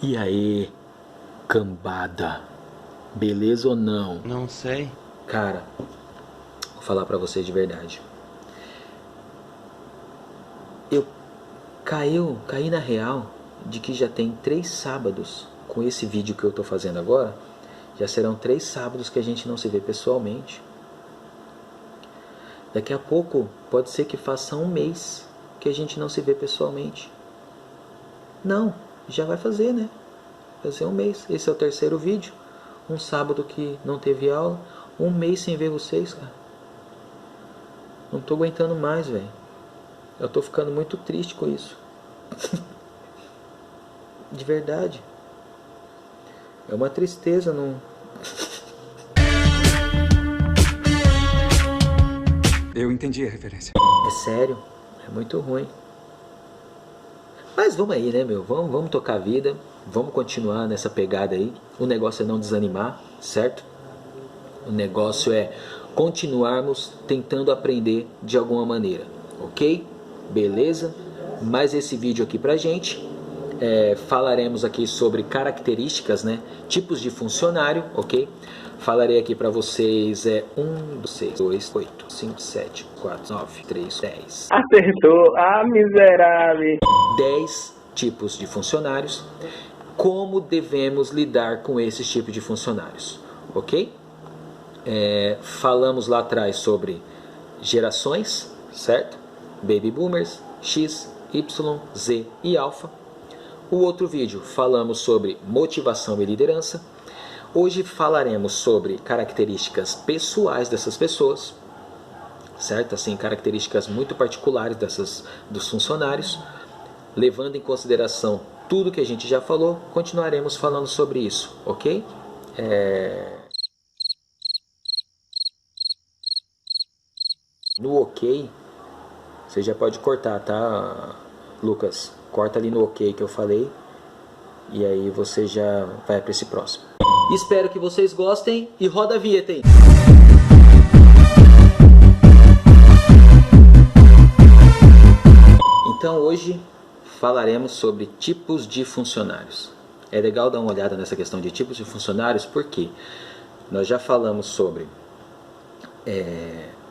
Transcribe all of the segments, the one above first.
E aí, cambada, beleza ou não? Não sei. Cara, vou falar pra vocês de verdade. Eu caí na real de que já tem 3 sábados com esse vídeo que eu tô fazendo agora. Já serão 3 sábados que a gente não se vê pessoalmente. Daqui a pouco pode ser que faça um mês que a gente não se vê pessoalmente. Não, já vai fazer, né? Fazer um mês. Esse é o 3º vídeo. Um sábado que não teve aula. Um mês sem ver vocês, cara. Não tô aguentando mais, velho. Eu tô ficando muito triste com isso. De verdade. É uma tristeza, não. Eu entendi a referência. É sério. É muito ruim. Mas vamos aí, né, meu? Vamos tocar a vida. Vamos continuar nessa pegada aí. O negócio é não desanimar, certo? O negócio é continuarmos tentando aprender de alguma maneira, ok? Beleza? Mais esse vídeo aqui pra gente. Falaremos aqui sobre características, né? Tipos de funcionário, ok? Falarei aqui pra vocês 1, 6, 2, 8, 5, 7, 4, 9, 3, 10. Acertou, miserável. 10 tipos de funcionários. Como devemos lidar com esses tipos de funcionários, ok? Falamos lá atrás sobre gerações, certo? Baby Boomers, X, Y, Z e Alpha. O outro vídeo falamos sobre motivação e liderança. Hoje falaremos sobre características pessoais dessas pessoas, certo? Assim, características muito particulares dos funcionários. Levando em consideração tudo que a gente já falou, continuaremos falando sobre isso, ok? No ok, você já pode cortar, tá, Lucas? Corta ali no ok que eu falei. E aí você já vai para esse próximo. Espero que vocês gostem e roda a vinheta aí. Então hoje falaremos sobre tipos de funcionários. É legal dar uma olhada nessa questão de tipos de funcionários porque nós já falamos sobre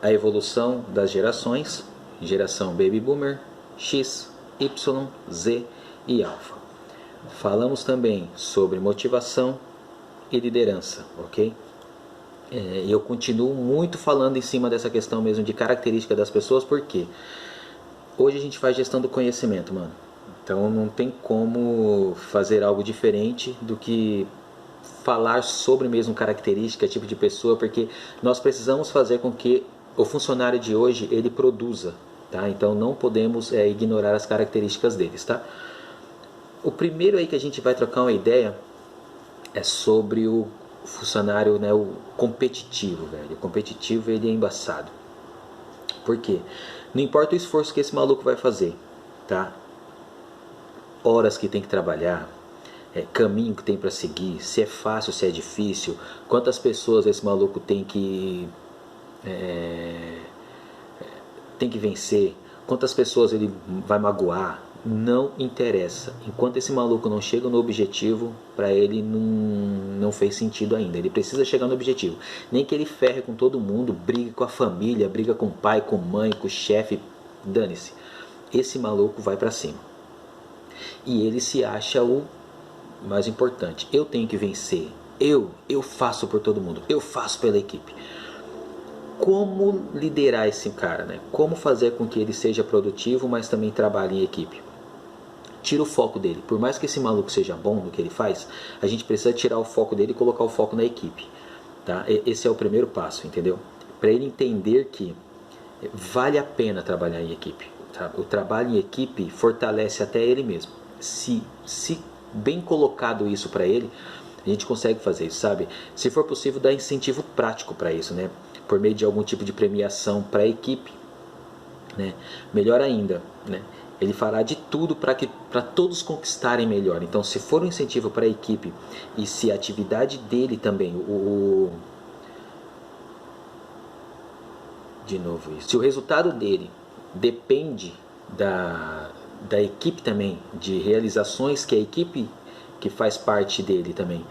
a evolução das gerações, geração Baby Boomer, X, Y, Z e Alpha. Falamos também sobre motivação e liderança, ok? Eu continuo muito falando em cima dessa questão mesmo de característica das pessoas, porque hoje a gente faz gestão do conhecimento, mano. Então não tem como fazer algo diferente do que falar sobre mesmo característica, tipo de pessoa, porque nós precisamos fazer com que o funcionário de hoje ele produza, tá? Então não podemos ignorar as características deles, tá? O primeiro aí que a gente vai trocar uma ideia é sobre o funcionário, né, o competitivo, velho. O competitivo ele é embaçado. Por quê? Não importa o esforço que esse maluco vai fazer, tá? Horas que tem que trabalhar, caminho que tem para seguir, se é fácil, se é difícil, quantas pessoas esse maluco tem que vencer, quantas pessoas ele vai magoar, não interessa. Enquanto esse maluco não chega no objetivo, para ele não fez sentido ainda. Ele precisa chegar no objetivo. Nem que ele ferre com todo mundo, brigue com a família, briga com o pai, com a mãe, com o chefe, dane-se. Esse maluco vai para cima. E ele se acha o mais importante. Eu tenho que vencer. Eu faço por todo mundo. Eu faço pela equipe. Como liderar esse cara, né? Como fazer com que ele seja produtivo, mas também trabalhe em equipe? Tira o foco dele. Por mais que esse maluco seja bom no que ele faz, a gente precisa tirar o foco dele e colocar o foco na equipe, tá? Esse é o primeiro passo, entendeu? Para ele entender que vale a pena trabalhar em equipe, tá? O trabalho em equipe fortalece até ele mesmo. Se bem colocado isso para ele, a gente consegue fazer isso, sabe? Se for possível, dar incentivo prático para isso, né? Por meio de algum tipo de premiação para a equipe, né? Melhor ainda, né? Ele fará de tudo para todos conquistarem melhor. Então, se for um incentivo para a equipe e se a atividade dele também, de novo isso, se o resultado dele depende da equipe também, de realizações que a equipe que faz parte dele também,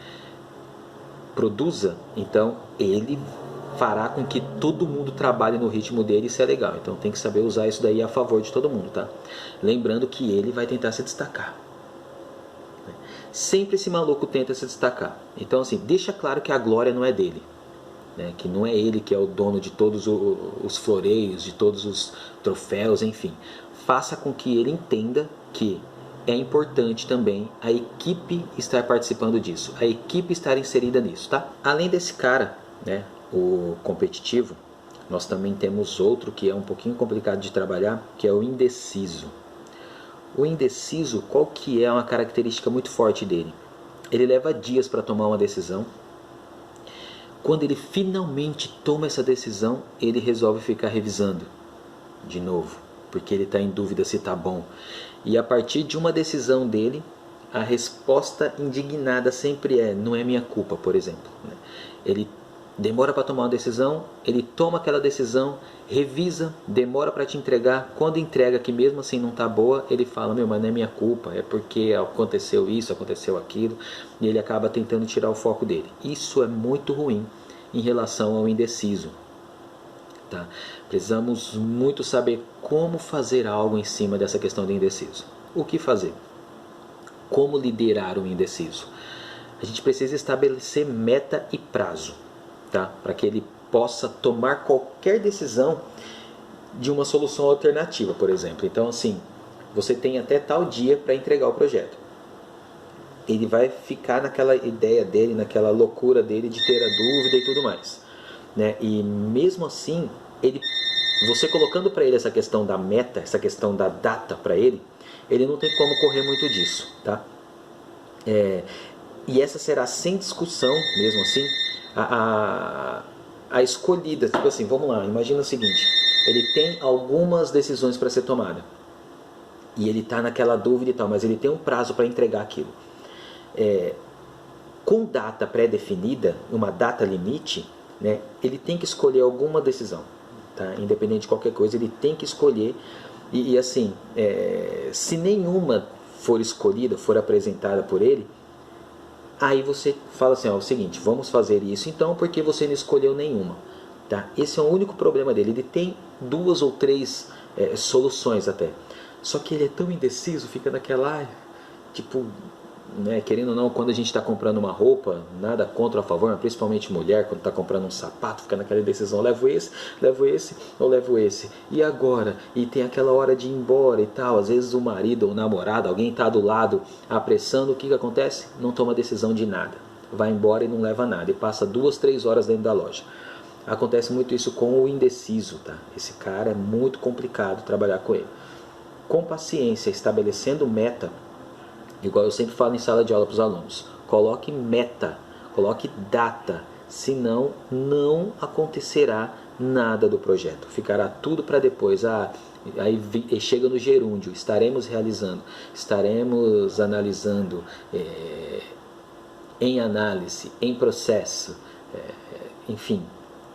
produza, então ele fará com que todo mundo trabalhe no ritmo dele, isso é legal. Então tem que saber usar isso daí a favor de todo mundo, tá? Lembrando que ele vai tentar se destacar. Sempre esse maluco tenta se destacar. Então assim, deixa claro que a glória não é dele, né? Que não é ele que é o dono de todos os floreios, de todos os troféus, enfim. Faça com que ele entenda que é importante também a equipe estar participando disso, a equipe estar inserida nisso, tá? Além desse cara, né, o competitivo, nós também temos outro que é um pouquinho complicado de trabalhar, que é o indeciso. O indeciso, qual que é uma característica muito forte dele? Ele leva dias para tomar uma decisão. Quando ele finalmente toma essa decisão, ele resolve ficar revisando de novo, porque ele está em dúvida se está bom. E a partir de uma decisão dele, a resposta indignada sempre é: não é minha culpa, por exemplo. Ele demora para tomar uma decisão, ele toma aquela decisão, revisa, demora para te entregar. Quando entrega, que mesmo assim não está boa, ele fala: meu, mas não é minha culpa, é porque aconteceu isso, aconteceu aquilo. E ele acaba tentando tirar o foco dele. Isso é muito ruim em relação ao indeciso. Tá? Precisamos muito saber como fazer algo em cima dessa questão do indeciso. O que fazer? Como liderar o indeciso? A gente precisa estabelecer meta e prazo, tá? Para que ele possa tomar qualquer decisão de uma solução alternativa, por exemplo. Então, assim, você tem até tal dia para entregar o projeto. Ele vai ficar naquela ideia dele, naquela loucura dele de ter a dúvida e tudo mais, né? E mesmo assim, você colocando para ele essa questão da meta, essa questão da data para ele não tem como correr muito disso, tá? E essa será sem discussão, mesmo assim, a escolhida. Tipo assim, vamos lá, imagina o seguinte: ele tem algumas decisões para ser tomada e ele está naquela dúvida e tal, mas ele tem um prazo para entregar aquilo. Com data pré-definida, uma data limite, né, ele tem que escolher alguma decisão, tá? Independente de qualquer coisa, ele tem que escolher. E assim, se nenhuma for escolhida, for apresentada por ele, aí você fala assim: ó, é o seguinte, vamos fazer isso então, porque você não escolheu nenhuma, tá? Esse é o único problema dele. Ele tem 2 ou 3 soluções até, só que ele é tão indeciso, fica naquela, tipo, né, querendo ou não, quando a gente está comprando uma roupa, nada contra ou a favor, mas principalmente mulher, quando está comprando um sapato, fica naquela decisão: levo esse ou levo esse, e agora? E tem aquela hora de ir embora e tal. Às vezes o marido ou o namorado, alguém está do lado apressando, o que acontece? Não toma decisão de nada, vai embora e não leva nada, e passa 2, 3 horas dentro da loja. Acontece muito isso com o indeciso, tá? Esse cara é muito complicado trabalhar com ele. Com paciência, estabelecendo meta, igual eu sempre falo em sala de aula para os alunos: coloque meta, coloque data, senão não acontecerá nada do projeto, ficará tudo para depois. Aí chega no gerúndio: estaremos realizando, estaremos analisando, em análise, em processo, enfim,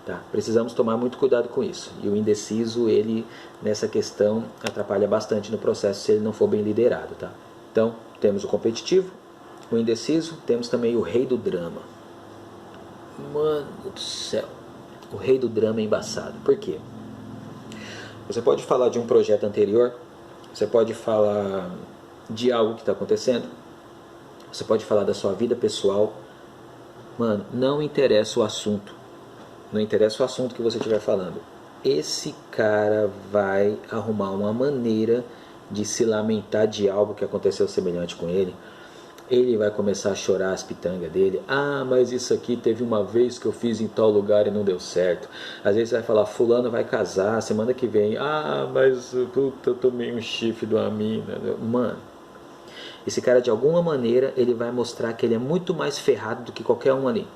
tá? Precisamos tomar muito cuidado com isso. E o indeciso, ele nessa questão atrapalha bastante no processo se ele não for bem liderado, tá? Então, temos o competitivo, o indeciso, temos também o rei do drama. Mano do céu, o rei do drama é embaçado. Por quê? Você pode falar de um projeto anterior, você pode falar de algo que está acontecendo, você pode falar da sua vida pessoal. Mano, não interessa o assunto, não interessa o assunto que você estiver falando, esse cara vai arrumar uma maneira de se lamentar de algo que aconteceu semelhante com ele. Ele vai começar a chorar as pitangas dele: ah, mas isso aqui teve uma vez que eu fiz em tal lugar e não deu certo. Às vezes vai falar: fulano vai casar semana que vem. Ah, mas puta, eu tomei um chifre de uma mina. Mano, esse cara, de alguma maneira, ele vai mostrar que ele é muito mais ferrado do que qualquer um ali,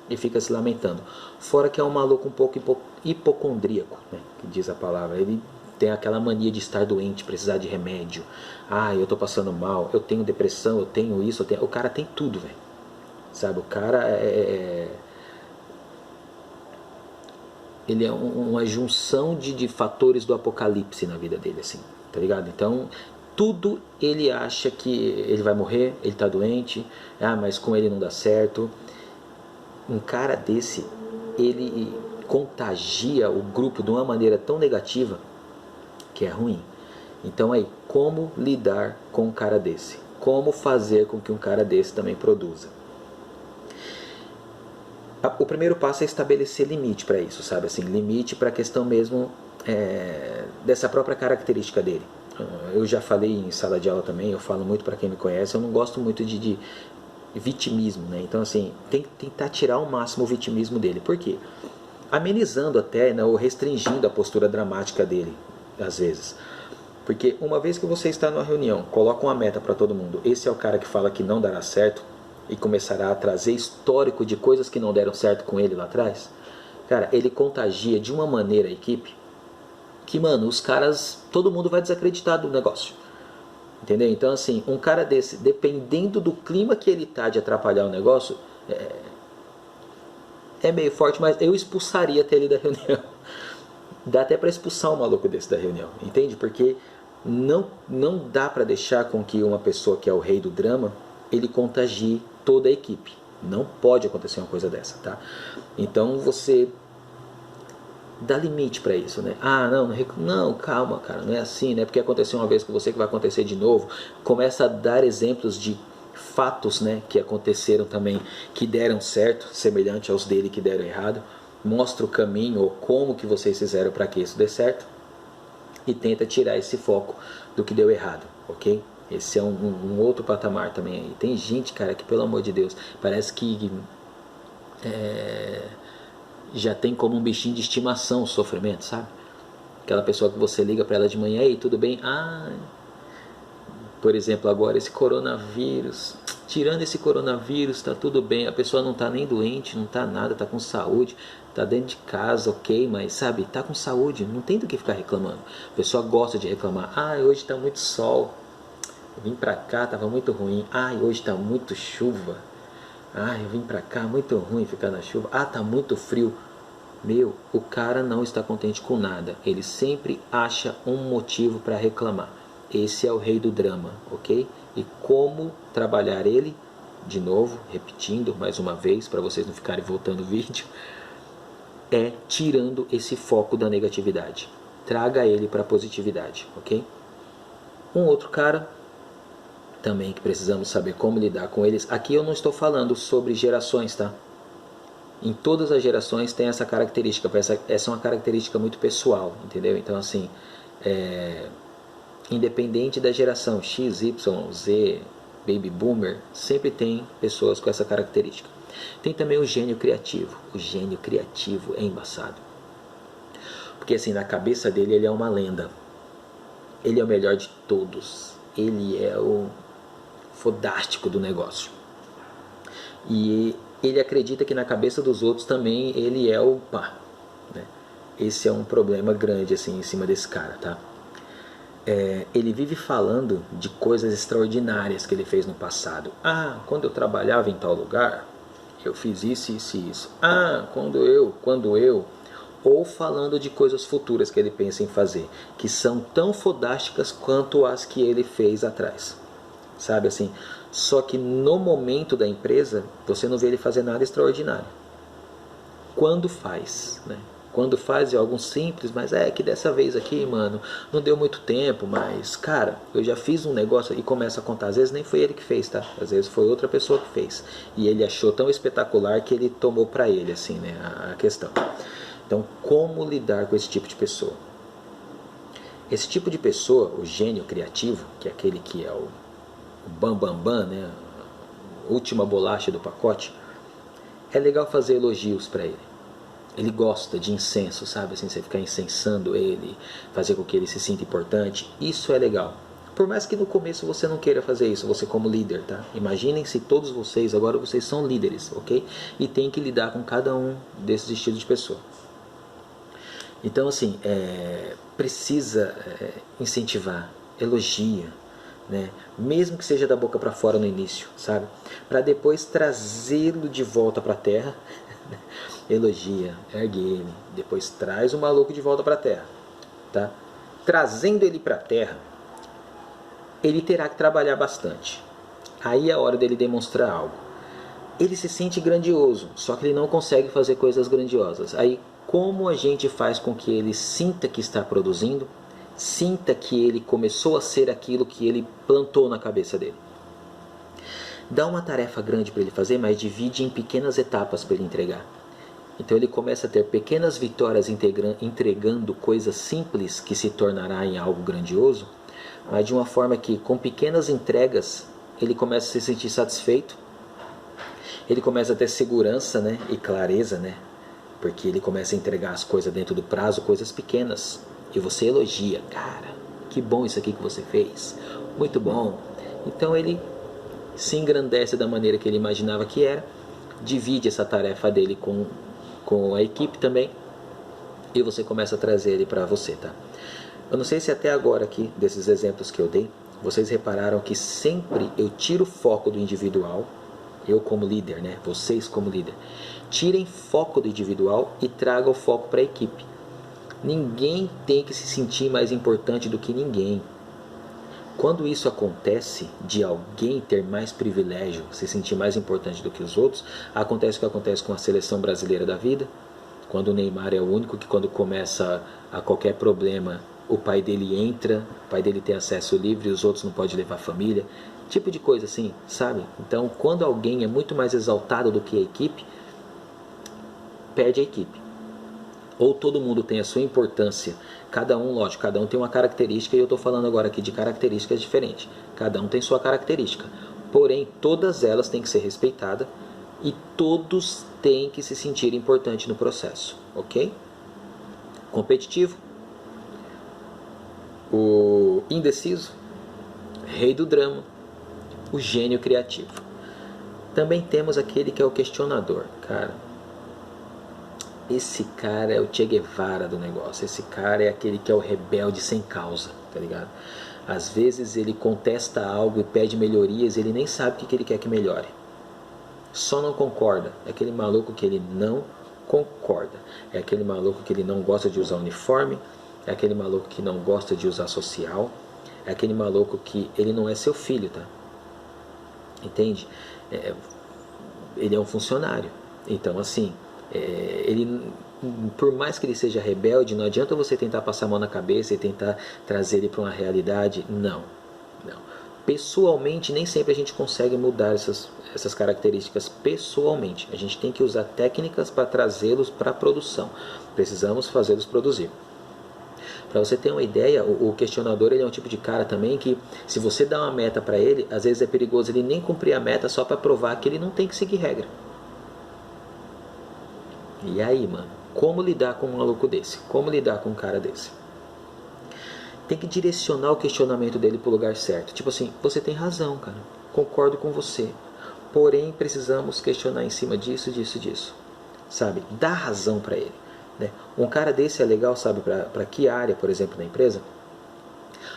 e fica se lamentando. Fora que é um maluco um pouco hipocondríaco, né, que diz a palavra. Ele tem aquela mania de estar doente, precisar de remédio. Ah, eu tô passando mal, eu tenho depressão, eu tenho isso, o cara tem tudo, velho. Sabe, o cara ele é uma junção de fatores do apocalipse na vida dele, assim, tá ligado? Então, tudo ele acha que ele vai morrer, ele está doente, mas com ele não dá certo. Um cara desse, ele contagia o grupo de uma maneira tão negativa que é ruim. Então aí, como lidar com um cara desse? Como fazer com que um cara desse também produza? O primeiro passo é estabelecer limite para isso, sabe? Assim, limite para a questão mesmo dessa própria característica dele. Eu já falei em sala de aula também, eu falo muito para quem me conhece, eu não gosto muito de vitimismo, né? Então assim, tem que tentar tirar ao máximo o vitimismo dele. Por quê? Amenizando até, né, ou restringindo a postura dramática dele, às vezes. Porque uma vez que você está numa reunião, coloca uma meta para todo mundo, esse é o cara que fala que não dará certo, e começará a trazer histórico de coisas que não deram certo com ele lá atrás, cara, ele contagia de uma maneira a equipe que, mano, os caras, todo mundo vai desacreditar do negócio. Entendeu? Então, assim, um cara desse, dependendo do clima que ele tá de atrapalhar o negócio, é meio forte, mas eu expulsaria até ele da reunião. Dá até para expulsar um maluco desse da reunião, entende? Porque não dá para deixar com que uma pessoa que é o rei do drama, ele contagie toda a equipe. Não pode acontecer uma coisa dessa, tá? Então você dá limite para isso, né? Não, calma, cara, não é assim, né? Porque aconteceu uma vez com você que vai acontecer de novo. Começa a dar exemplos de fatos, né, que aconteceram também, que deram certo, semelhante aos dele que deram errado. Mostra o caminho ou como que vocês fizeram para que isso dê certo e tenta tirar esse foco do que deu errado, ok? Esse é um outro patamar também aí. Tem gente, cara, que pelo amor de Deus, parece que já tem como um bichinho de estimação o sofrimento, sabe? Aquela pessoa que você liga para ela de manhã, ei, tudo bem? Por exemplo, agora esse coronavírus, tirando esse coronavírus, tá tudo bem, a pessoa não tá nem doente, não tá nada, tá com saúde, tá dentro de casa, ok, mas sabe, tá com saúde, não tem do que ficar reclamando. A pessoa gosta de reclamar, hoje tá muito sol, eu vim pra cá, tava muito ruim, hoje tá muito chuva, eu vim pra cá, muito ruim ficar na chuva, tá muito frio. Meu, o cara não está contente com nada, ele sempre acha um motivo para reclamar. Esse é o rei do drama, ok? E como trabalhar ele, de novo, repetindo mais uma vez, para vocês não ficarem voltando o vídeo, é tirando esse foco da negatividade. Traga ele para a positividade, ok? Um outro cara, também que precisamos saber como lidar com eles. Aqui eu não estou falando sobre gerações, tá? Em todas as gerações tem essa característica, essa é uma característica muito pessoal, entendeu? Então assim, independente da geração X, Y, Z, Baby Boomer, sempre tem pessoas com essa característica. Tem também o gênio criativo. O gênio criativo é embaçado. Porque assim, na cabeça dele ele é uma lenda. Ele é o melhor de todos. Ele é o fodástico do negócio. E ele acredita que na cabeça dos outros também ele é o pá. Né? Esse é um problema grande assim, em cima desse cara, tá? Ele vive falando de coisas extraordinárias que ele fez no passado. Quando eu trabalhava em tal lugar, eu fiz isso, isso e isso. Quando eu... Ou falando de coisas futuras que ele pensa em fazer, que são tão fodásticas quanto as que ele fez atrás. Sabe assim? Só que no momento da empresa, você não vê ele fazer nada extraordinário. Quando faz, né? Quando faz é algo simples, mas que dessa vez aqui, mano, não deu muito tempo, mas, cara, eu já fiz um negócio e começa a contar. Às vezes nem foi ele que fez, tá? Às vezes foi outra pessoa que fez. E ele achou tão espetacular que ele tomou pra ele, assim, né, a questão. Então, como lidar com esse tipo de pessoa? Esse tipo de pessoa, o gênio criativo, que é aquele que é o bam, né, a última bolacha do pacote, é legal fazer elogios pra ele. Ele gosta de incenso, sabe? Assim, você ficar incensando ele, fazer com que ele se sinta importante. Isso é legal. Por mais que no começo você não queira fazer isso, você como líder, tá? Imaginem se todos vocês, agora vocês são líderes, ok? E tem que lidar com cada um desses estilos de pessoa. Então, assim, precisa incentivar, elogia, né? Mesmo que seja da boca para fora no início, sabe? Para depois trazê-lo de volta para a terra. Elogia, ergue ele, depois traz o maluco de volta para a terra, tá? Trazendo ele para a terra, ele terá que trabalhar bastante. Aí é a hora dele demonstrar algo. Ele se sente grandioso, só que ele não consegue fazer coisas grandiosas. Aí como a gente faz com que ele sinta que está produzindo, sinta que ele começou a ser aquilo que ele plantou na cabeça dele? Dá uma tarefa grande para ele fazer, mas divide em pequenas etapas para ele entregar. Então ele começa a ter pequenas vitórias entregando coisas simples que se tornará em algo grandioso, mas de uma forma que com pequenas entregas ele começa a se sentir satisfeito, ele começa a ter segurança, né, e clareza, né, porque ele começa a entregar as coisas dentro do prazo, coisas pequenas, e você elogia, cara, que bom isso aqui que você fez, muito bom. Então ele se engrandece da maneira que ele imaginava que era, divide essa tarefa dele com a equipe também, e você começa a trazer ele para você, tá? Eu não sei se até agora aqui, desses exemplos que eu dei, vocês repararam que sempre eu tiro o foco do individual, eu como líder, né? Vocês como líder, tirem foco do individual e tragam o foco para a equipe. Ninguém tem que se sentir mais importante do que ninguém. Quando isso acontece, de alguém ter mais privilégio, se sentir mais importante do que os outros, acontece o que acontece com a seleção brasileira da vida, quando o Neymar é o único que quando começa a qualquer problema, o pai dele entra, o pai dele tem acesso livre e os outros não podem levar a família, tipo de coisa assim, sabe? Então, quando alguém é muito mais exaltado do que a equipe, perde a equipe. Ou todo mundo tem a sua importância, cada um, lógico, cada um tem uma característica, e eu estou falando agora aqui de características diferentes, cada um tem sua característica, porém todas elas têm que ser respeitadas e todos têm que se sentir importantes no processo, ok? Competitivo, o indeciso, rei do drama, o gênio criativo. Também temos aquele que é o questionador, cara. Esse cara é o Che Guevara do negócio. Esse cara é aquele que é o rebelde sem causa, tá ligado? Às vezes ele contesta algo e pede melhorias, ele nem sabe o que ele quer que melhore. Só não concorda. É aquele maluco que ele não concorda. É aquele maluco que ele não gosta de usar uniforme. É aquele maluco que não gosta de usar social. É aquele maluco que ele não é seu filho, tá? Entende? Ele é um funcionário. Então, assim, ele, por mais que ele seja rebelde, não adianta você tentar passar a mão na cabeça e tentar trazer ele para uma realidade. Não. Pessoalmente, nem sempre a gente consegue mudar essas características pessoalmente. A gente tem que usar técnicas para trazê-los para a produção. Precisamos fazê-los produzir. Para você ter uma ideia, o questionador ele é um tipo de cara também que, se você dá uma meta para ele, às vezes é perigoso ele nem cumprir a meta só para provar que ele não tem que seguir regra. E aí, mano, como lidar com um maluco desse? Como lidar com um cara desse? Tem que direcionar o questionamento dele para o lugar certo. Tipo assim, você tem razão, cara. Concordo com você. Porém, precisamos questionar em cima disso. Sabe? Dá razão para ele. Né? Um cara desse é legal, sabe? Para que área, por exemplo, na empresa?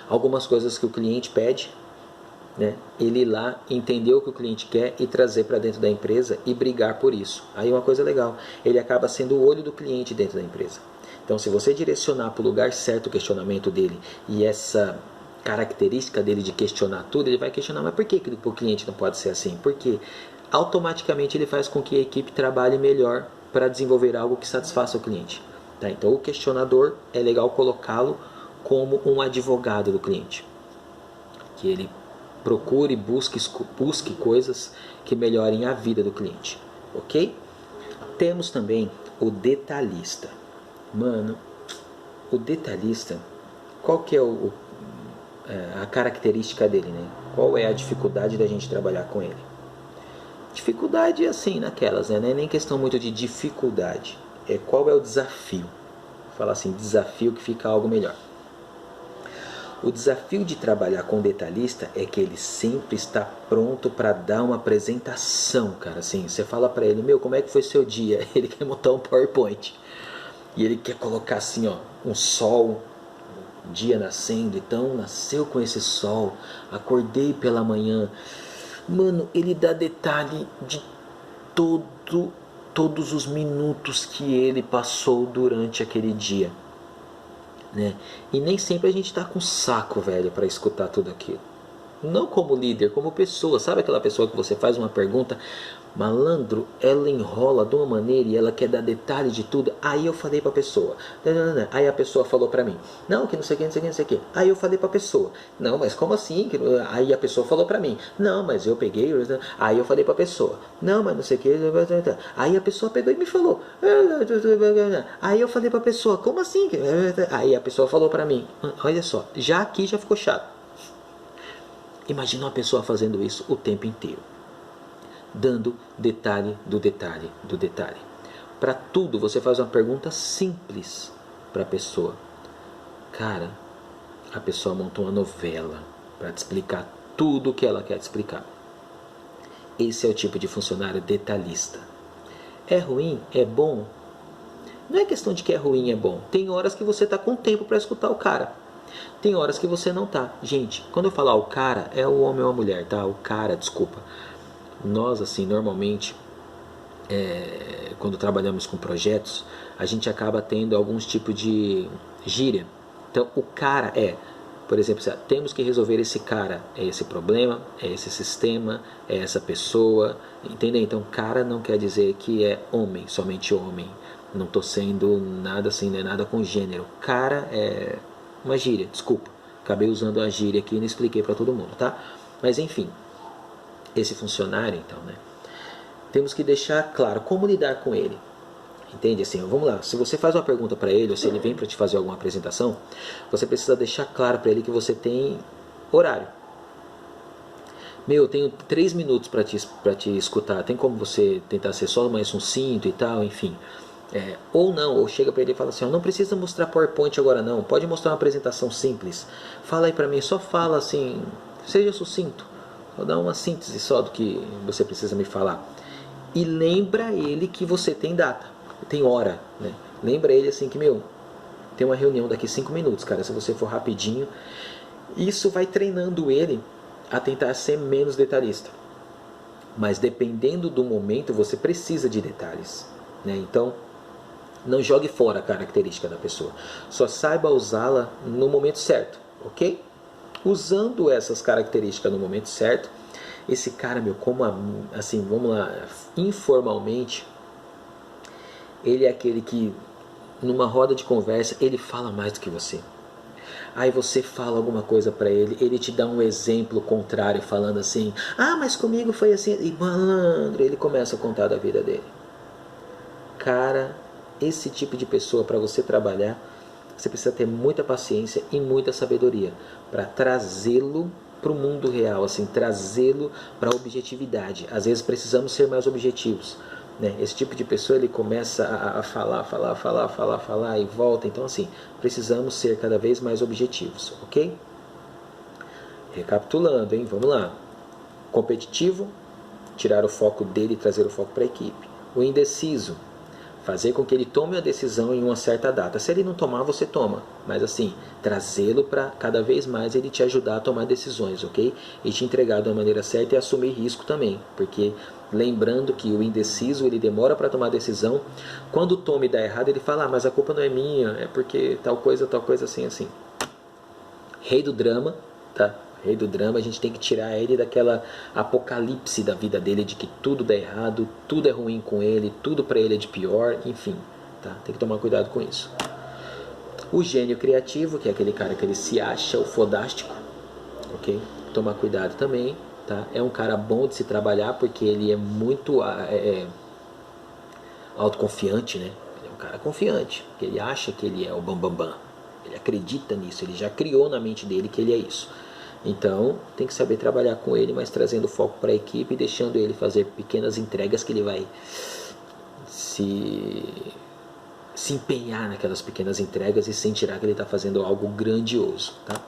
Algumas coisas que o cliente pede, né? Ele ir lá, entender o que o cliente quer e trazer para dentro da empresa e brigar por isso. Aí é uma coisa legal, ele acaba sendo o olho do cliente dentro da empresa. Então, se você direcionar para o lugar certo o questionamento dele e essa característica dele de questionar tudo, ele vai questionar, mas por que o cliente não pode ser assim? Porque automaticamente ele faz com que a equipe trabalhe melhor para desenvolver algo que satisfaça o cliente. Tá? Então, o questionador é legal colocá-lo como um advogado do cliente, que ele procure, busque coisas que melhorem a vida do cliente, ok? Temos também o detalhista. Mano, o detalhista, qual que é a característica dele, né? Qual é a dificuldade da gente trabalhar com ele? Dificuldade é assim, naquelas, né? Não é nem questão muito de dificuldade, é qual é o desafio. Vou falar assim, desafio que fica algo melhor. O desafio de trabalhar com o detalhista é que ele sempre está pronto para dar uma apresentação, cara. Assim, você fala para ele, como é que foi seu dia? Ele quer montar um PowerPoint. E ele quer colocar assim, ó, um sol, um dia nascendo. Então, nasceu com esse sol, acordei pela manhã. Mano, ele dá detalhe de todos os minutos que ele passou durante aquele dia. Né? E nem sempre a gente tá com saco, velho, para escutar tudo aquilo. não como líder, como pessoa. Sabe aquela pessoa que você faz uma pergunta, malandro, ela enrola de uma maneira e ela quer dar detalhe de tudo. Aí eu falei pra pessoa, aí a pessoa falou pra mim, não, que não sei o que, não sei o que, não sei o que. Aí eu falei pra pessoa, não, mas como assim? Aí a pessoa falou pra mim, não, mas eu peguei, aí eu falei pra pessoa, não, mas não sei o que. Aí a pessoa pegou e me falou, aí eu falei pra pessoa, como assim? Aí a pessoa falou pra mim, olha só, já aqui já ficou chato. Imagina uma pessoa fazendo isso o tempo inteiro, dando detalhe do detalhe do detalhe. Para tudo você faz uma pergunta simples para a pessoa. Cara, a pessoa montou uma novela para te explicar tudo o que ela quer te explicar. Esse é o tipo de funcionário detalhista. É ruim? É bom? Não é questão de que é ruim, é bom. Tem horas que você está com tempo para escutar o cara. Tem horas que você não tá. Gente, quando eu falar o cara, é o homem ou a mulher, tá? O cara, desculpa. Nós, assim, normalmente, quando trabalhamos com projetos, a gente acaba tendo alguns tipos de gíria. Então, o cara por exemplo, temos que resolver esse cara, é esse problema, é esse sistema, é essa pessoa, entendeu? Então, cara não quer dizer que é homem, somente homem. Não estou sendo nada assim, não é nada com gênero. Cara é uma gíria, desculpa. Acabei usando a gíria aqui e não expliquei para todo mundo, tá? Mas enfim, esse funcionário, então, né? Temos que deixar claro como lidar com ele. Entende? Assim, vamos lá. Se você faz uma pergunta para ele, ou se ele vem para te fazer alguma apresentação, você precisa deixar claro para ele que você tem horário. Eu tenho 3 minutos para te escutar. Tem como você tentar ser só mais sucinto e tal, enfim. Ou não, ou chega para ele e fala assim, não precisa mostrar PowerPoint agora não, pode mostrar uma apresentação simples. Fala aí para mim, só fala assim, seja sucinto. Vou dar uma síntese só do que você precisa me falar. E lembra ele que você tem data, tem hora, né? Lembra ele assim que, tem uma reunião daqui 5 minutos, cara, se você for rapidinho. Isso vai treinando ele a tentar ser menos detalhista. Mas dependendo do momento, você precisa de detalhes, né? Então, não jogue fora a característica da pessoa. Só saiba usá-la no momento certo, ok? Usando essas características no momento certo, esse cara, como assim, vamos lá, informalmente, ele é aquele que, numa roda de conversa, ele fala mais do que você. Aí você fala alguma coisa pra ele, ele te dá um exemplo contrário, falando assim, mas comigo foi assim, e malandro, ele começa a contar da vida dele. Cara, esse tipo de pessoa, para você trabalhar, você precisa ter muita paciência e muita sabedoria para trazê-lo para o mundo real, assim, trazê-lo para a objetividade. Às vezes precisamos ser mais objetivos, né? Esse tipo de pessoa, ele começa a falar e volta. Então, assim, precisamos ser cada vez mais objetivos, ok? Recapitulando, hein? Vamos lá. Competitivo, tirar o foco dele e trazer o foco para a equipe. O indeciso, fazer com que ele tome a decisão em uma certa data. Se ele não tomar, você toma. Mas assim, trazê-lo para cada vez mais ele te ajudar a tomar decisões, ok? E te entregar da maneira certa e assumir risco também. Porque lembrando que o indeciso, ele demora para tomar decisão. Quando toma e dá errado, ele fala, mas a culpa não é minha, é porque tal coisa, assim, assim. Rei do drama, tá? Rei do drama, a gente tem que tirar ele daquela apocalipse da vida dele, de que tudo dá errado, tudo é ruim com ele, tudo pra ele é de pior, enfim, tá? Tem que tomar cuidado com isso. O gênio criativo, que é aquele cara que ele se acha o fodástico, ok? Tomar cuidado também, tá? É um cara bom de se trabalhar, porque ele é muito autoconfiante, né? Ele é um cara confiante, porque ele acha que ele é o bambambam. Ele acredita nisso, ele já criou na mente dele que ele é isso. Então, tem que saber trabalhar com ele, mas trazendo foco para a equipe e deixando ele fazer pequenas entregas que ele vai se empenhar naquelas pequenas entregas e sentirá que ele está fazendo algo grandioso, tá?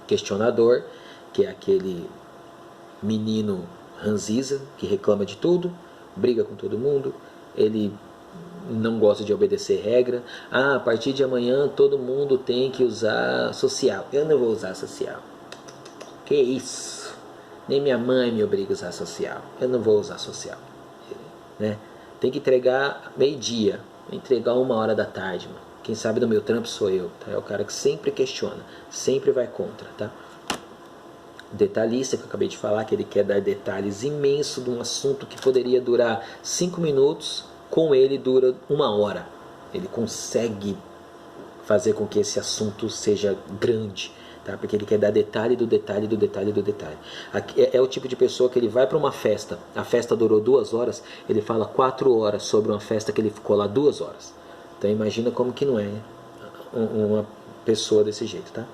Questionador, que é aquele menino ranziza, que reclama de tudo, briga com todo mundo, ele não gosta de obedecer regra. A partir de amanhã todo mundo tem que usar social. Eu não vou usar social. Que isso? Nem minha mãe me obriga a usar social. Eu não vou usar social, né? Tem que entregar meio-dia, entregar 1h da tarde, mano. Quem sabe do meu trampo sou eu, tá? É o cara que sempre questiona, sempre vai contra, tá? Detalhista, que eu acabei de falar, que ele quer dar detalhes imensos de um assunto que poderia durar 5 minutos, com ele dura 1 hora. Ele consegue fazer com que esse assunto seja grande, tá? Porque ele quer dar detalhe do detalhe do detalhe do detalhe. É o tipo de pessoa que ele vai para uma festa, a festa durou 2 horas, ele fala 4 horas sobre uma festa que ele ficou lá 2 horas. Então imagina como que não é uma pessoa desse jeito, tá?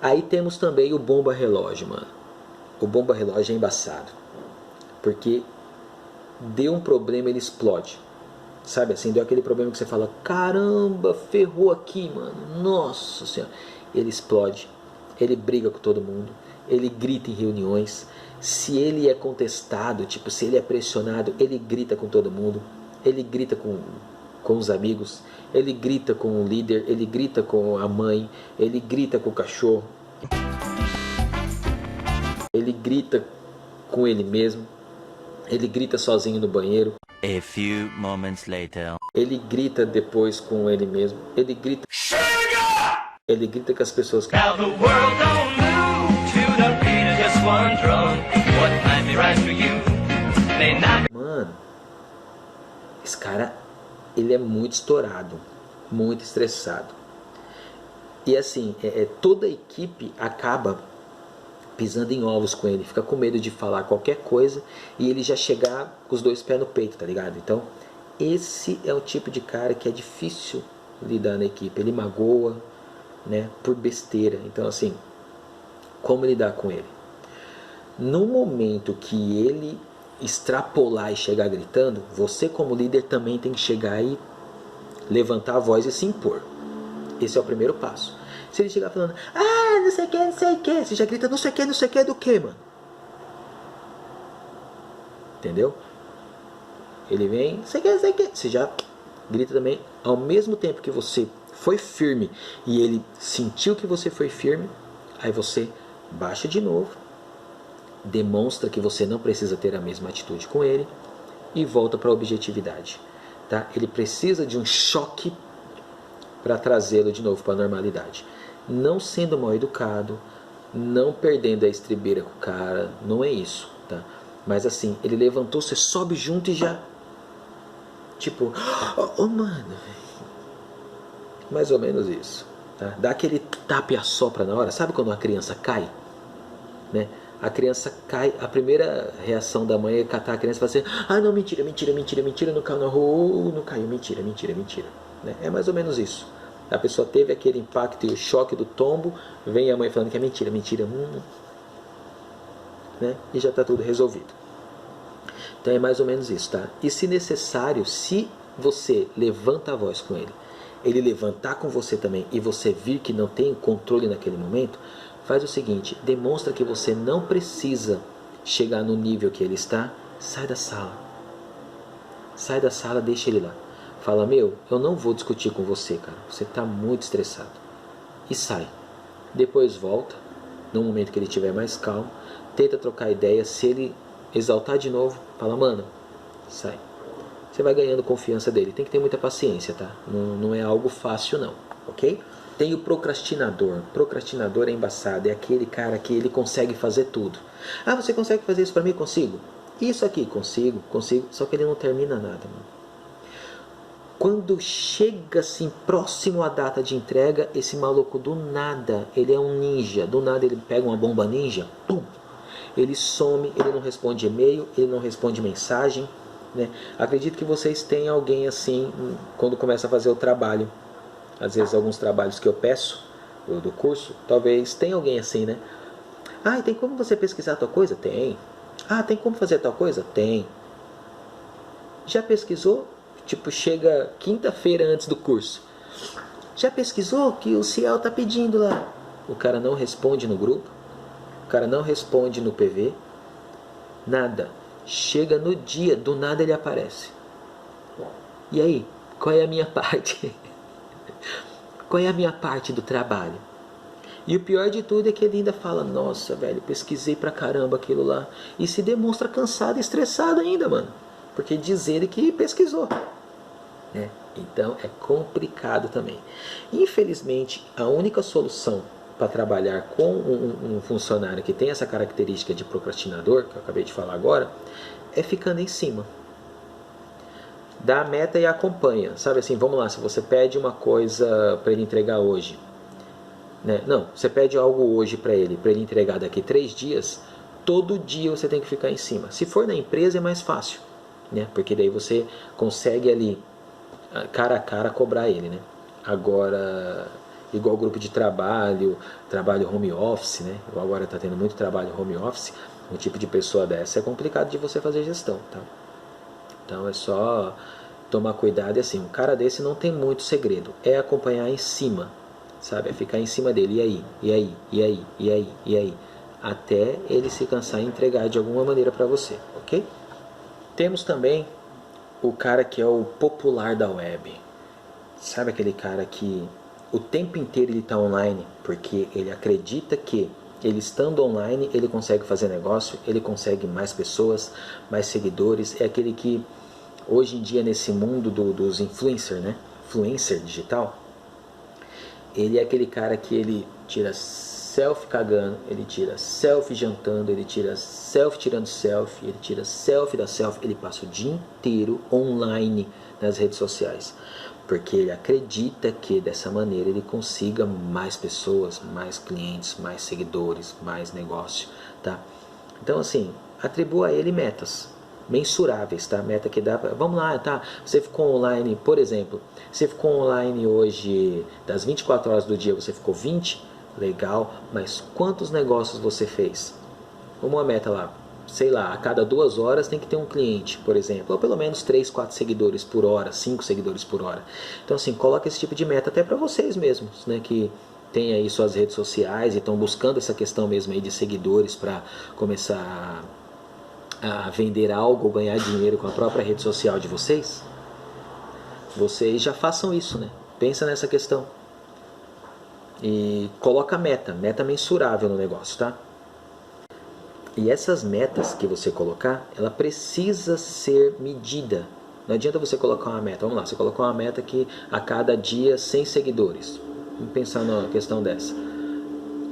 Aí temos também o bomba relógio, mano. O bomba relógio é embaçado, porque deu um problema, ele explode. Sabe assim, deu aquele problema que você fala, caramba, ferrou aqui, mano, nossa senhora. Ele explode, ele briga com todo mundo, ele grita em reuniões. Se ele é contestado, tipo, se ele é pressionado, ele grita com todo mundo, ele grita com os amigos, ele grita com o líder, ele grita com a mãe, ele grita com o cachorro, ele grita com ele mesmo, ele grita sozinho no banheiro. A few moments later. Ele grita depois com ele mesmo, ele grita. Chega! Ele grita com as pessoas. Now the world don't move to the beat of just one drum. What might be right for you may not. Mano, esse cara, ele é muito estourado, muito estressado. E assim, toda a equipe acaba pisando em ovos com ele, fica com medo de falar qualquer coisa e ele já chegar com os 2 pés no peito, tá ligado? Então, esse é o tipo de cara que é difícil lidar na equipe. Ele magoa, né, por besteira. Então, assim, como lidar com ele? No momento que ele extrapolar e chegar gritando, você como líder também tem que chegar e levantar a voz e se impor. Esse é o primeiro passo. Se ele chegar falando, não sei o que, não sei o que, você já grita não sei o que do que, mano? Entendeu? Ele vem, não sei o que, você já grita também. Ao mesmo tempo que você foi firme e ele sentiu que você foi firme, aí você baixa de novo, demonstra que você não precisa ter a mesma atitude com ele e volta para a objetividade, tá? Ele precisa de um choque para trazê-lo de novo para a normalidade. Não sendo mal educado, não perdendo a estribeira com o cara, não é isso, tá? Mas assim, ele levantou, você sobe junto e já, tipo, mano, mais ou menos isso, tá? Dá aquele tapa e assopra na hora, sabe quando uma criança cai, né? A criança cai, a primeira reação da mãe é catar a criança e falar assim, não, mentira, não caiu na rua, não caiu, mentira, né? É mais ou menos isso. A pessoa teve aquele impacto e o choque do tombo, vem a mãe falando que é mentira, né? E já está tudo resolvido. Então é mais ou menos isso, tá? E se necessário, se você levanta a voz com ele, ele levantar com você também e você vir que não tem controle naquele momento, faz o seguinte, demonstra que você não precisa chegar no nível que ele está, sai da sala, deixa ele lá. Fala, eu não vou discutir com você, cara. Você está muito estressado. E sai. Depois volta, no momento que ele estiver mais calmo, tenta trocar ideia. Se ele exaltar de novo, fala, mano, sai. Você vai ganhando confiança dele. Tem que ter muita paciência, tá? Não é algo fácil, não. Ok? Tem o procrastinador. Procrastinador é embaçado. É aquele cara que ele consegue fazer tudo. Você consegue fazer isso para mim? Consigo. Isso aqui, consigo. Só que ele não termina nada, mano. Quando chega assim próximo à data de entrega, esse maluco do nada, ele é um ninja, do nada ele pega uma bomba ninja, pum, ele some, ele não responde e-mail, ele não responde mensagem, né? Acredito que vocês têm alguém assim quando começa a fazer o trabalho. Às vezes alguns trabalhos que eu peço do curso, talvez tenha alguém assim, né? E tem como você pesquisar tal coisa? Tem. Tem como fazer tal coisa? Tem. Já pesquisou? Tipo, chega quinta-feira antes do curso. Já pesquisou que o Ciel tá pedindo lá? O cara não responde no grupo. O cara não responde no PV. Nada. Chega no dia, do nada ele aparece. E aí? Qual é a minha parte? Qual é a minha parte do trabalho? E o pior de tudo é que ele ainda fala, nossa, velho, pesquisei pra caramba aquilo lá. E se demonstra cansado e estressado ainda, mano. Porque diz ele que pesquisou. Então é complicado também. Infelizmente, a única solução para trabalhar com um funcionário que tem essa característica de procrastinador, que eu acabei de falar agora, é ficando em cima. Dá a meta e acompanha. Sabe assim, vamos lá, se você pede uma coisa para ele entregar hoje, né? Não, você pede algo hoje para ele entregar daqui 3 dias, todo dia você tem que ficar em cima. Se for na empresa é mais fácil, né? Porque daí você consegue ali, cara a cara, cobrar ele, né? Agora, igual grupo de trabalho home office, né? Agora está tendo muito trabalho home office, um tipo de pessoa dessa é complicado de você fazer gestão, tá? Então é só tomar cuidado. E assim, um cara desse não tem muito segredo, é acompanhar em cima, sabe? É ficar em cima dele, e aí, até ele se cansar e entregar de alguma maneira para você, ok? Temos também o cara que é o popular da web. Sabe aquele cara que o tempo inteiro ele está online, porque ele acredita que ele estando online ele consegue fazer negócio, ele consegue mais pessoas, mais seguidores. É aquele que hoje em dia nesse mundo dos influencers, né? Influencer digital, ele é aquele cara que ele tira selfie cagando, ele tira selfie jantando, ele tira selfie tirando selfie, ele tira selfie da selfie, ele passa o dia inteiro online nas redes sociais, porque ele acredita que dessa maneira ele consiga mais pessoas, mais clientes, mais seguidores, mais negócio, tá? Então assim, atribua a ele metas mensuráveis, tá? Meta que dá pra... Vamos lá, tá? Você ficou online, por exemplo, você ficou online hoje, das 24 horas do dia você ficou 20, legal, mas quantos negócios você fez? Uma meta lá, sei lá, a cada 2 horas tem que ter um cliente, por exemplo, ou pelo menos 3, 4 seguidores por hora, 5 seguidores por hora. Então assim, coloca esse tipo de meta até para vocês mesmos, né, que tem aí suas redes sociais e estão buscando essa questão mesmo aí de seguidores para começar a vender algo ou ganhar dinheiro com a própria rede social de vocês. Vocês já façam isso, né? Pensa nessa questão e coloca meta mensurável no negócio, tá? E essas metas que você colocar, ela precisa ser medida. Não adianta você colocar uma meta, vamos lá, você colocou uma meta que a cada dia 100 seguidores. Vamos pensar numa questão dessa.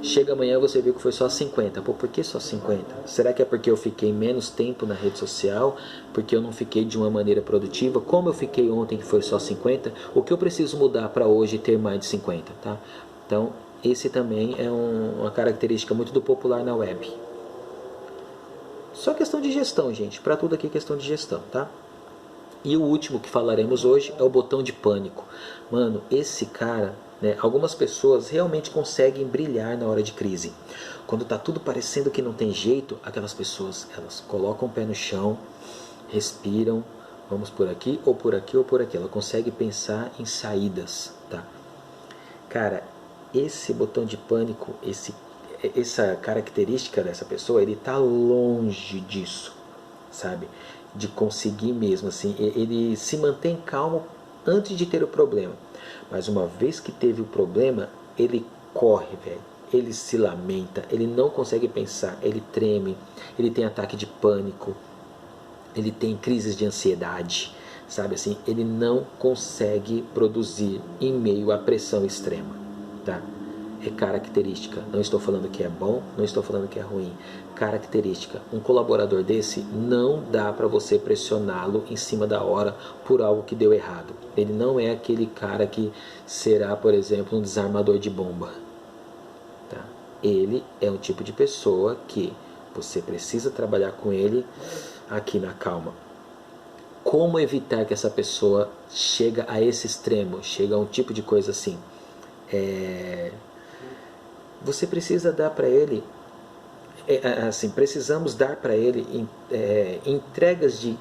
Chega amanhã você viu que foi só 50. Pô, por que só 50? Será que é porque eu fiquei menos tempo na rede social? Porque eu não fiquei de uma maneira produtiva? Como eu fiquei ontem que foi só 50? O que eu preciso mudar para hoje ter mais de 50, tá? Então, esse também é uma característica muito do popular na web. Só questão de gestão, gente. Para tudo aqui é questão de gestão, tá? E o último que falaremos hoje é o botão de pânico. Mano, esse cara, né, algumas pessoas realmente conseguem brilhar na hora de crise. Quando tá tudo parecendo que não tem jeito, aquelas pessoas, elas colocam o pé no chão, respiram, vamos por aqui, ou por aqui, ou por aqui. Ela consegue pensar em saídas, tá? Cara, esse botão de pânico, essa característica dessa pessoa, ele tá longe disso, sabe? De conseguir mesmo, assim, ele se mantém calmo antes de ter o problema, mas uma vez que teve o problema, ele corre, velho, ele se lamenta, ele não consegue pensar, ele treme, ele tem ataque de pânico, ele tem crises de ansiedade, sabe assim, ele não consegue produzir em meio à pressão extrema, tá? É característica, não estou falando que é bom, não estou falando que é ruim, característica. Um colaborador desse não dá para você pressioná-lo em cima da hora por algo que deu errado. Ele não é aquele cara que será, por exemplo, um desarmador de bomba, tá? Ele é um tipo de pessoa que você precisa trabalhar com ele aqui na calma. Como evitar que essa pessoa chegue a esse extremo, chegue a um tipo de coisa assim? Você precisa dar para ele, assim, precisamos dar para ele entregas de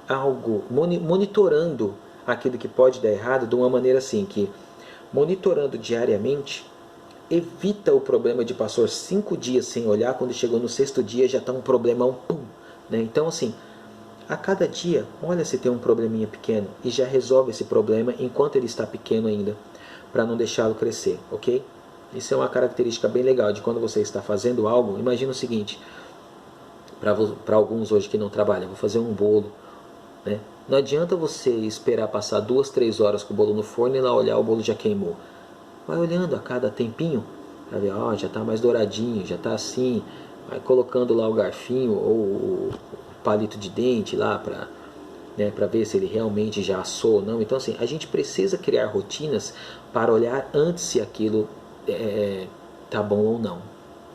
algo, monitorando aquilo que pode dar errado de uma maneira assim, que monitorando diariamente, evita o problema de passar 5 dias sem olhar, quando chegou no 6º dia já está um problemão, pum, né? Então assim, a cada dia, olha se tem um probleminha pequeno e já resolve esse problema enquanto ele está pequeno ainda, para não deixá-lo crescer, ok? Isso é uma característica bem legal de quando você está fazendo algo. Imagina o seguinte, para alguns hoje que não trabalham, vou fazer um bolo, né? Não adianta você esperar passar 2, 3 horas com o bolo no forno e lá olhar o bolo já queimou. Vai olhando a cada tempinho, para ver, ó, já está mais douradinho, já está assim, vai colocando lá o garfinho ou o palito de dente lá para, né, para ver se ele realmente já assou ou não. Então assim, a gente precisa criar rotinas para olhar antes se aquilo tá bom ou não,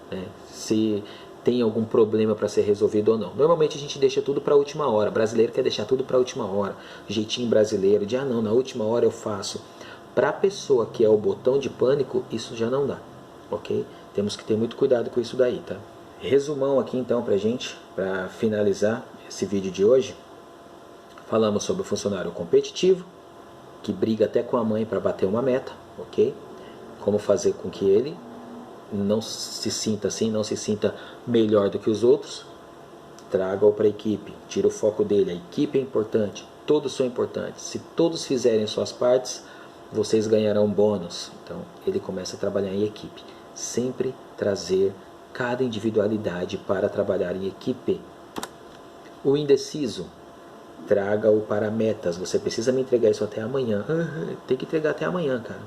né? Se tem algum problema para ser resolvido ou não. Normalmente a gente deixa tudo para a última hora. O brasileiro quer deixar tudo para a última hora. Jeitinho brasileiro de, não, na última hora eu faço. Para a pessoa que é o botão de pânico, isso já não dá, ok? Temos que ter muito cuidado com isso daí, tá? Resumão aqui então pra gente, para finalizar esse vídeo de hoje. Falamos sobre o funcionário competitivo, que briga até com a mãe para bater uma meta, ok? Como fazer com que ele não se sinta assim, não se sinta melhor do que os outros. Traga-o para a equipe, tira o foco dele. A equipe é importante, todos são importantes. Se todos fizerem suas partes, vocês ganharão bônus. Então ele começa a trabalhar em equipe. Sempre trazer cada individualidade para trabalhar em equipe. O indeciso, traga-o para metas. Você precisa me entregar isso até amanhã. Tem que entregar até amanhã, cara.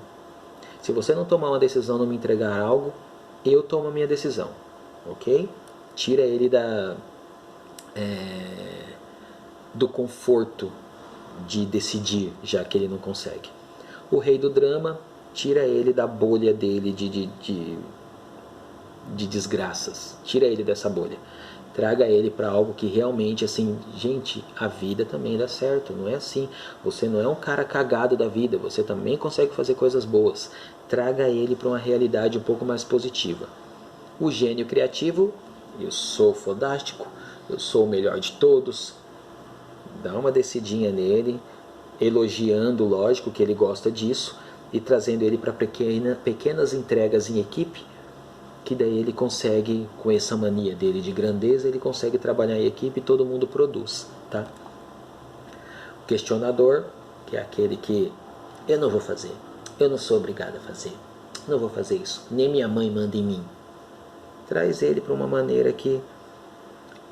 Se você não tomar uma decisão, não me entregar algo, eu tomo a minha decisão, ok? Tira ele do conforto de decidir, já que ele não consegue. O rei do drama, tira ele da bolha dele de desgraças. Tira ele dessa bolha. Traga ele para algo que realmente, assim, gente, a vida também dá certo, não é assim. Você não é um cara cagado da vida, você também consegue fazer coisas boas. Traga ele para uma realidade um pouco mais positiva. O gênio criativo, eu sou fodástico, eu sou o melhor de todos. Dá uma descidinha nele, elogiando, lógico, que ele gosta disso, e trazendo ele para pequenas entregas em equipe, que daí ele consegue, com essa mania dele de grandeza, ele consegue trabalhar em equipe e todo mundo produz, tá? O questionador, que é aquele que eu não vou fazer, eu não sou obrigado a fazer, não vou fazer isso, nem minha mãe manda em mim. Traz ele para uma maneira que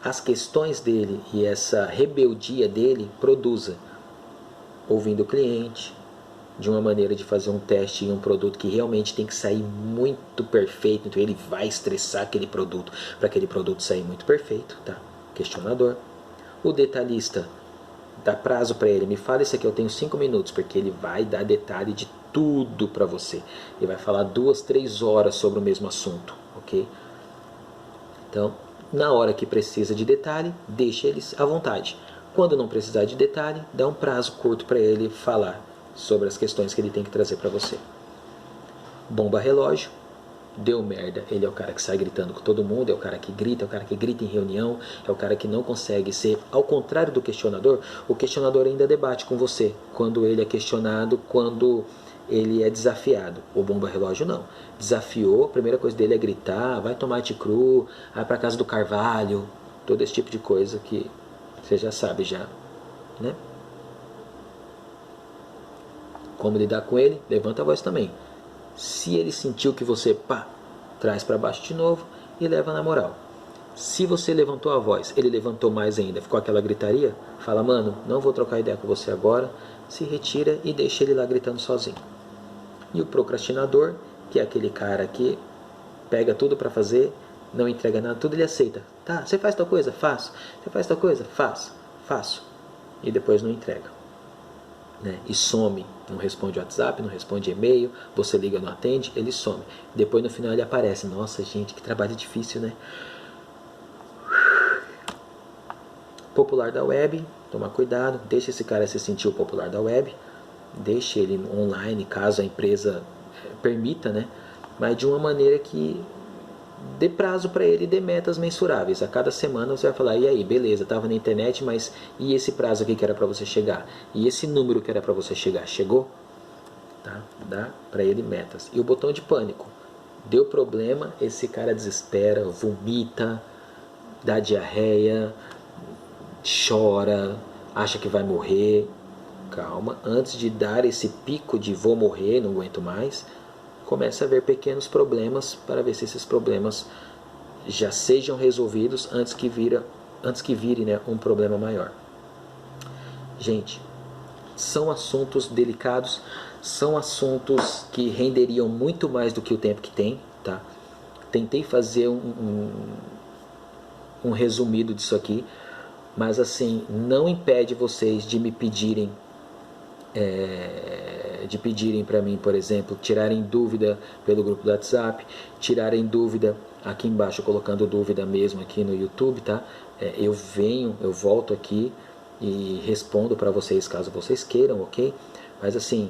as questões dele e essa rebeldia dele produza, ouvindo o cliente, de uma maneira de fazer um teste em um produto que realmente tem que sair muito perfeito, então ele vai estressar aquele produto para aquele produto sair muito perfeito, tá? Questionador. O detalhista, dá prazo para ele, me fala isso aqui, eu tenho 5 minutos, porque ele vai dar detalhe de tudo para você. Ele vai falar 2, 3 horas sobre o mesmo assunto, ok? Então, na hora que precisa de detalhe, deixa eles à vontade. Quando não precisar de detalhe, dá um prazo curto para ele falar sobre as questões que ele tem que trazer para você. Bomba relógio, deu merda, ele é o cara que sai gritando com todo mundo, é o cara que grita em reunião, é o cara que não consegue ser, ao contrário do questionador. O questionador ainda debate com você quando ele é questionado, quando ele é desafiado. O bomba relógio não. Desafiou, a primeira coisa dele é gritar, vai tomate cru, vai para casa do Carvalho, todo esse tipo de coisa que você já sabe já, né? Como lidar com ele? Levanta a voz também. Se ele sentiu que você, traz para baixo de novo e leva na moral. Se você levantou a voz, ele levantou mais ainda, ficou aquela gritaria, fala, mano, não vou trocar ideia com você agora, se retira e deixa ele lá gritando sozinho. E o procrastinador, que é aquele cara que pega tudo para fazer, não entrega nada, tudo ele aceita. Tá, você faz tal coisa? Faço. Você faz tal coisa? Faço. E depois não entrega. Né? E some, não responde WhatsApp, não responde e-mail, você liga, não atende, ele some. Depois no final ele aparece. Nossa, gente, que trabalho difícil, né? Popular da web, toma cuidado, deixa esse cara se sentir o popular da web, deixa ele online, caso a empresa permita, né? Mas de uma maneira que dê prazo para ele, dê metas mensuráveis. A cada semana você vai falar, e aí, beleza, estava na internet, mas e esse prazo aqui que era para você chegar? E esse número que era para você chegar, chegou? Tá? Dá para ele metas. E o botão de pânico. Deu problema, esse cara desespera, vomita, dá diarreia, chora, acha que vai morrer. Calma, antes de dar esse pico de vou morrer, não aguento mais, começa a ver pequenos problemas para ver se esses problemas já sejam resolvidos antes que vire, né, um problema maior. Gente, são assuntos delicados, são assuntos que renderiam muito mais do que o tempo que tem, tá? Tentei fazer um resumido disso aqui, mas assim, não impede vocês de me pedirem, para mim, por exemplo, tirarem dúvida pelo grupo do WhatsApp, tirarem dúvida aqui embaixo, colocando dúvida mesmo aqui no YouTube, tá? Eu volto aqui e respondo para vocês caso vocês queiram, ok? Mas assim,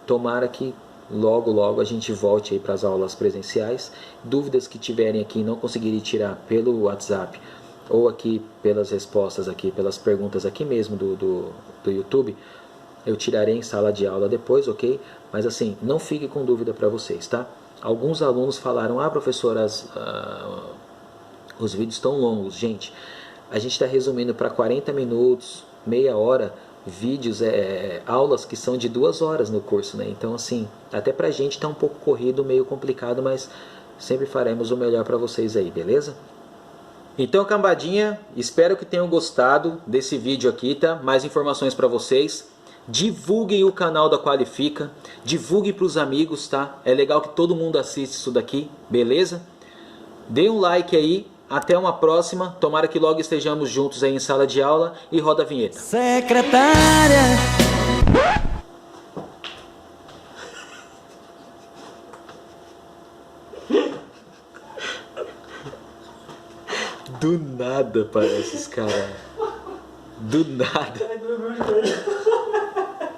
tomara que logo a gente volte aí para as aulas presenciais. Dúvidas que tiverem aqui e não conseguirem tirar pelo WhatsApp ou aqui pelas respostas aqui, pelas perguntas aqui mesmo do YouTube, eu tirarei em sala de aula depois, ok? Mas assim, não fique com dúvida para vocês, tá? Alguns alunos falaram, professor, os vídeos estão longos. Gente, a gente está resumindo para 40 minutos, meia hora, vídeos, aulas que são de 2 horas no curso, né? Então assim, até pra gente tá um pouco corrido, meio complicado, mas sempre faremos o melhor para vocês aí, beleza? Então, cambadinha, espero que tenham gostado desse vídeo aqui, tá? Mais informações para vocês. Divulguem o canal da Qualifica, divulguem para os amigos, tá? É legal que todo mundo assista isso daqui, beleza? Dê um like aí, até uma próxima, tomara que logo estejamos juntos aí em sala de aula e roda a vinheta. Secretária. Do nada parece esse cara. Do nada.